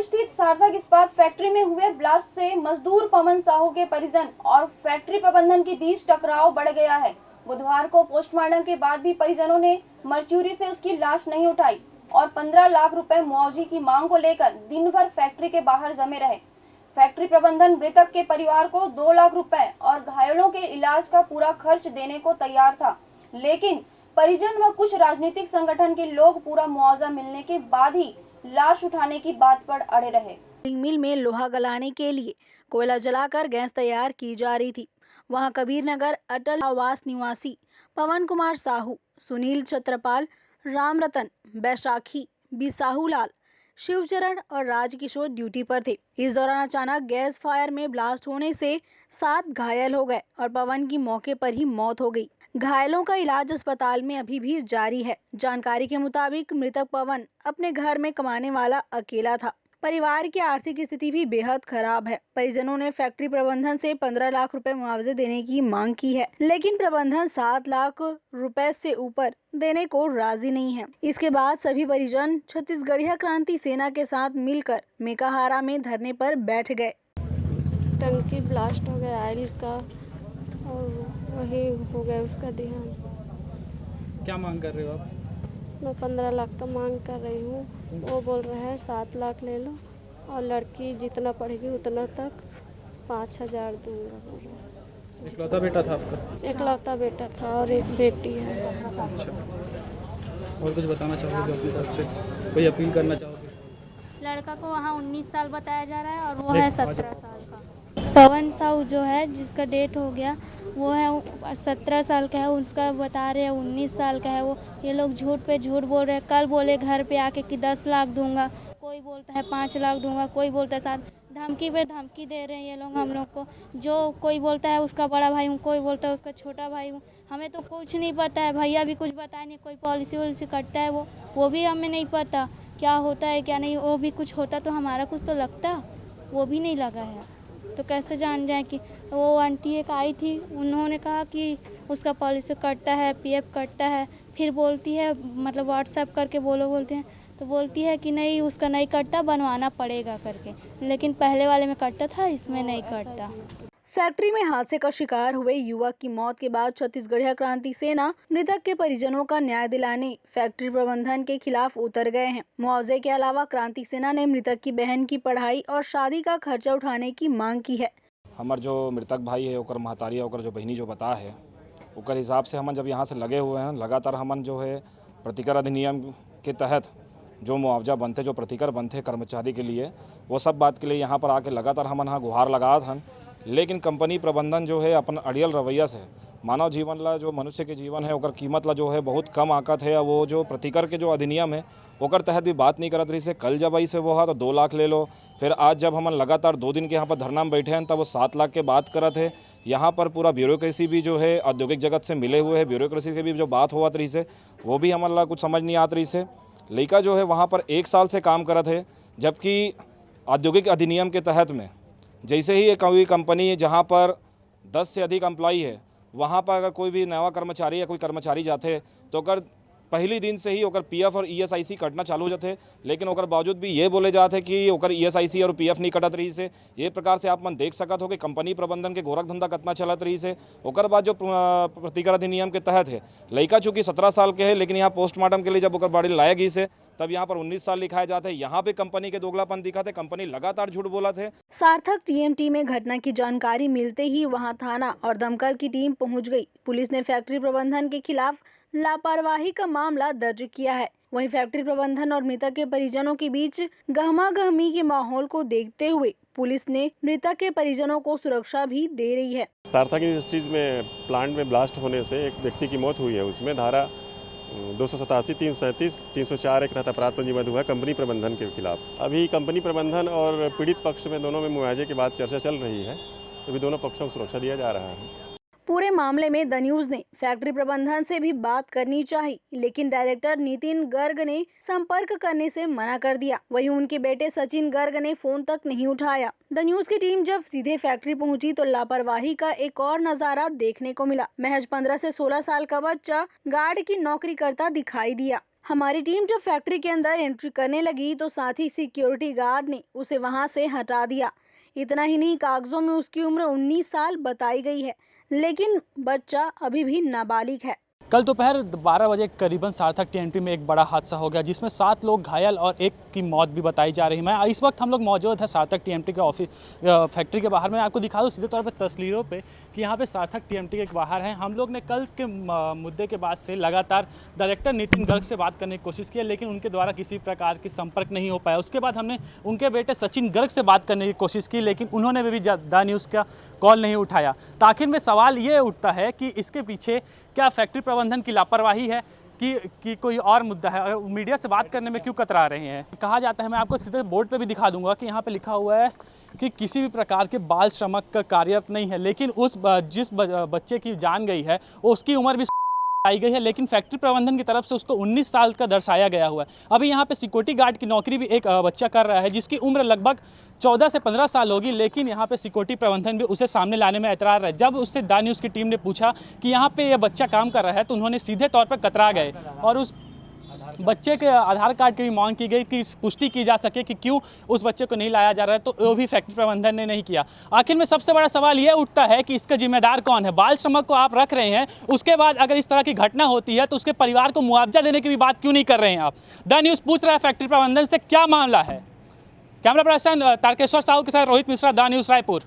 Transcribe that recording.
स्थित सार्थक इस्पात फैक्ट्री में हुए ब्लास्ट से मजदूर पवन साहू के परिजन और फैक्ट्री प्रबंधन के बीच टकराव बढ़ गया है। बुधवार को पोस्टमार्टम के बाद भी परिजनों ने मर्च्यूरी से उसकी लाश नहीं उठाई और 15 लाख रुपए मुआवजे की मांग को लेकर दिन भर फैक्ट्री के बाहर जमे रहे। फैक्ट्री प्रबंधन मृतक के परिवार को 2 लाख रुपए और घायलों के इलाज का पूरा खर्च देने को तैयार था, लेकिन परिजन व कुछ राजनीतिक संगठन के लोग पूरा मुआवजा मिलने के बाद ही लाश उठाने की बात पर अड़े रहे। मिल में लोहा गलाने के लिए कोयला जलाकर गैस तैयार की जा रही थी। वहां कबीर नगर अटल आवास निवासी पवन कुमार साहू, सुनील छत्रपाल, राम रतन, बैशाखी, बी साहूलाल, शिवचरण और राजकिशोर ड्यूटी पर थे। इस दौरान अचानक गैस फायर में ब्लास्ट होने से 7 घायल हो गए और पवन की मौके पर ही मौत हो गई। घायलों का इलाज अस्पताल में अभी भी जारी है। जानकारी के मुताबिक मृतक पवन अपने घर में कमाने वाला अकेला था। परिवार की आर्थिक स्थिति भी बेहद खराब है। परिजनों ने फैक्ट्री प्रबंधन से 15 लाख रुपए मुआवजे देने की मांग की है, लेकिन प्रबंधन 7 लाख रुपए से ऊपर देने को राजी नहीं है। इसके बाद सभी परिजन छत्तीसगढ़िया क्रांति सेना के साथ मिलकर मेकाहारा में धरने पर बैठ गए। टंकी ब्लास्ट हो गया ऑयल का और वही हो गया उसका देहांत। क्या मांग कर रहे हो आप? मैं 15 लाख का मांग कर रही हूँ। वो बोल रहा है 7 लाख ले लो और लड़की जितना पढ़ेगी उतना तक 5,000 दूंगा बोल रहा है। इकलौता बेटा था आपका? इकलौता बेटा था और एक बेटी है। अच्छा, और कुछ बताना चाहोगे अपनी तरफ से? कोई अपील करना चाहोगे? लड़का को वहाँ 19 साल बताया जा रहा है और वो है 17 साल का। पवन साहू जो है जिसका डेट हो गया वो है 17 साल का है, उसका बता रहे हैं 19 साल का है। वो ये लोग झूठ पे झूठ बोल रहे हैं। कल बोले घर पे आके कि 10 लाख दूंगा, कोई बोलता है 5 लाख दूंगा, कोई बोलता है 7। धमकी पे धमकी दे रहे हैं ये लोग हम लोग को। जो कोई बोलता है उसका बड़ा भाई हूँ, कोई बोलता है उसका छोटा भाई हूँ। हमें तो कुछ नहीं पता है, भैया भी कुछ बताए नहीं। कोई पॉलिसी वॉलिसी कटता है वो भी हमें नहीं पता क्या होता है क्या नहीं। वो भी कुछ होता तो हमारा कुछ तो लगता, वो भी नहीं लगा है। तो कैसे जान जाए कि वो आंटी एक आई थी, उन्होंने कहा कि उसका पॉलिसी कटता है, पीएफ कटता है। फिर बोलती है मतलब व्हाट्सएप करके बोलते हैं तो बोलती है कि नहीं उसका नहीं कटता, बनवाना पड़ेगा करके। लेकिन पहले वाले में कटता था, इसमें नहीं कटता। फैक्ट्री में हादसे का शिकार हुए युवक की मौत के बाद छत्तीसगढ़िया क्रांति सेना मृतक के परिजनों का न्याय दिलाने फैक्ट्री प्रबंधन के खिलाफ उतर गए हैं। मुआवजे के अलावा क्रांति सेना ने मृतक की बहन की पढ़ाई और शादी का खर्चा उठाने की मांग की है। हमार जो मृतक भाई है ओकर महतारी ओकर जो बहनी जो बता है ओकर हिसाब से हम जब यहाँ से लगे हुए हैं लगातार हमन जो है प्रतिकर अधिनियम के तहत जो मुआवजा बनते जो प्रतिकर बनते कर्मचारी के लिए वो सब बात के लिए यहाँ पर आके लगातार हमन यहाँ गुहार लगात हन। लेकिन कंपनी प्रबंधन जो है अपन अड़ियल रवैया से मानव जीवन ला जो मनुष्य के जीवन है ओकर कीमत ला जो है बहुत कम आकत है। वो जो प्रतिकर के जो अधिनियम है ओकर तहत भी बात नहीं करत रही से। कल जब आई से वो है तो 2 लाख ले लो। फिर आज जब हम लगातार 2 दिन के यहाँ पर धरना में बैठे हैं तब वो 7 लाख के बात करत है। यहाँ पर पूरा ब्यूरोक्रेसी भी जो है औद्योगिक जगत से मिले हुए है। ब्यूरोक्रेसी के भी जो बात हुआ रही से वो भी हमारा कुछ समझ नहीं आत रही से। लड़का जो है वहाँ पर 1 साल से काम करत है, जबकि औद्योगिक अधिनियम के तहत में जैसे ही एक कोई कंपनी जहाँ पर 10 से अधिक एम्प्लॉई है वहाँ पर अगर कोई भी नया कर्मचारी या कोई कर्मचारी जाते तो अगर पहली दिन से ही ओकर पीएफ और ईएसआईसी कटना चालू हो जाते। लेकिन ओकर बावजूद भी ये बोले जाते कि ओकर ईएसआईसी और पीएफ नहीं कटत रही से। ये प्रकार से आप मन देख सकत हो कि कंपनी प्रबंधन के गोरख धंधा कितना चलत रही से। ओकर बाद जो प्रतिकर अधिनियम के तहत है लड़का चूँकि 17 साल के है, लेकिन यहाँ पोस्टमार्टम के लिए जब ओकर बॉडी लाया गई से तब यहाँ पर 19 साल लिखाए जाते हैं। यहाँ पे कंपनी के दोगलापन दिखा थे, कंपनी लगातार झूठ बोला थे। सार्थक टीएमटी में घटना की जानकारी मिलते ही वहां थाना और दमकल की टीम पहुंच गई। पुलिस ने फैक्ट्री प्रबंधन के खिलाफ लापरवाही का मामला दर्ज किया है। वहीं फैक्ट्री प्रबंधन और मृतक के परिजनों के बीच गहमा-गहमी के माहौल को देखते हुए पुलिस ने मृतक के परिजनों को सुरक्षा भी दे रही है। सार्थक इंडस्ट्रीज में प्लांट में ब्लास्ट होने से एक व्यक्ति की मौत हुई है। उसमें धारा 287, 337, 304 एक तहत अपराध पंजीबद्ध हुआ है कंपनी प्रबंधन के खिलाफ। अभी कंपनी प्रबंधन और पीड़ित पक्ष में दोनों में मुआवजे के बाद चर्चा चल रही है। अभी दोनों पक्षों को सुरक्षा दिया जा रहा है। पूरे मामले में द न्यूज ने फैक्ट्री प्रबंधन से भी बात करनी चाहिए, लेकिन डायरेक्टर नितिन गर्ग ने संपर्क करने से मना कर दिया। वहीं उनके बेटे सचिन गर्ग ने फोन तक नहीं उठाया। द न्यूज की टीम जब सीधे फैक्ट्री पहुंची तो लापरवाही का एक और नजारा देखने को मिला। महज 15 से 16 साल का बच्चा गार्ड की नौकरी करता दिखाई दिया। हमारी टीम जब फैक्ट्री के अंदर एंट्री करने लगी तो साथ ही सिक्योरिटी गार्ड ने उसे वहां से हटा दिया। इतना ही नहीं, कागजों में उसकी उम्र 19 साल बताई गई है, लेकिन बच्चा अभी भी नाबालिग है। कल दोपहर 12 बजे करीबन सार्थक टीएनटी में एक बड़ा हादसा हो गया जिसमें 7 लोग घायल और एक की मौत भी बताई जा रही है। इस वक्त हम लोग मौजूद है सार्थक टीएनटी के ऑफिस फैक्ट्री के बाहर। मैं आपको दिखा दूँ सीधे तौर पे तस्वीरों पे कि यहाँ पे सार्थक टीएनटी के बाहर हैं। हम लोग ने कल के मुद्दे के बाद से लगातार डायरेक्टर नितिन गर्ग से बात करने की कोशिश की, लेकिन उनके द्वारा किसी प्रकार की संपर्क नहीं हो पाया। उसके बाद हमने उनके बेटे सचिन गर्ग से बात करने की कोशिश की, लेकिन उन्होंने भी द न्यूज़ का कॉल नहीं उठाया। तो आखिर में सवाल ये उठता है कि इसके पीछे क्या फैक्ट्री प्रबंधन की लापरवाही है कि कोई और मुद्दा है? मीडिया से बात करने में क्यों कतरा रहे हैं? कहा जाता है, मैं आपको सीधे बोर्ड पे भी दिखा दूंगा कि यहाँ पे लिखा हुआ है कि किसी भी प्रकार के बाल श्रमिक का कार्यरत नहीं है, लेकिन जिस बच्चे की जान गई है उसकी उम्र भी आई गई है, लेकिन फैक्ट्री प्रबंधन की तरफ से उसको 19 साल का दर्शाया गया हुआ है। अभी यहाँ पे सिक्योरिटी गार्ड की नौकरी भी एक बच्चा कर रहा है जिसकी उम्र लगभग 14 से 15 साल होगी, लेकिन यहाँ पे सिक्योरिटी प्रबंधन भी उसे सामने लाने में एतरार है। जब उससे द न्यूज़ की टीम ने पूछा कि यहाँ पे ये बच्चा काम कर रहा है तो उन्होंने सीधे तौर पर कतरा गए और उस बच्चे के आधार कार्ड की भी मांग की गई कि पुष्टि की जा सके कि क्यों उस बच्चे को नहीं लाया जा रहा है, तो वो भी फैक्ट्री प्रबंधन ने नहीं किया। आखिर में सबसे बड़ा सवाल ये उठता है कि इसका जिम्मेदार कौन है? बाल श्रमिक को आप रख रहे हैं, उसके बाद अगर इस तरह की घटना होती है तो उसके परिवार को मुआवजा देने की भी बात क्यों नहीं कर रहे हैं आप? द न्यूज़ पूछ रहा है फैक्ट्री प्रबंधन से क्या मामला है। कैमरा पर्सन तारकेश्वर साहू के साथ रोहित मिश्रा, द न्यूज़ रायपुर।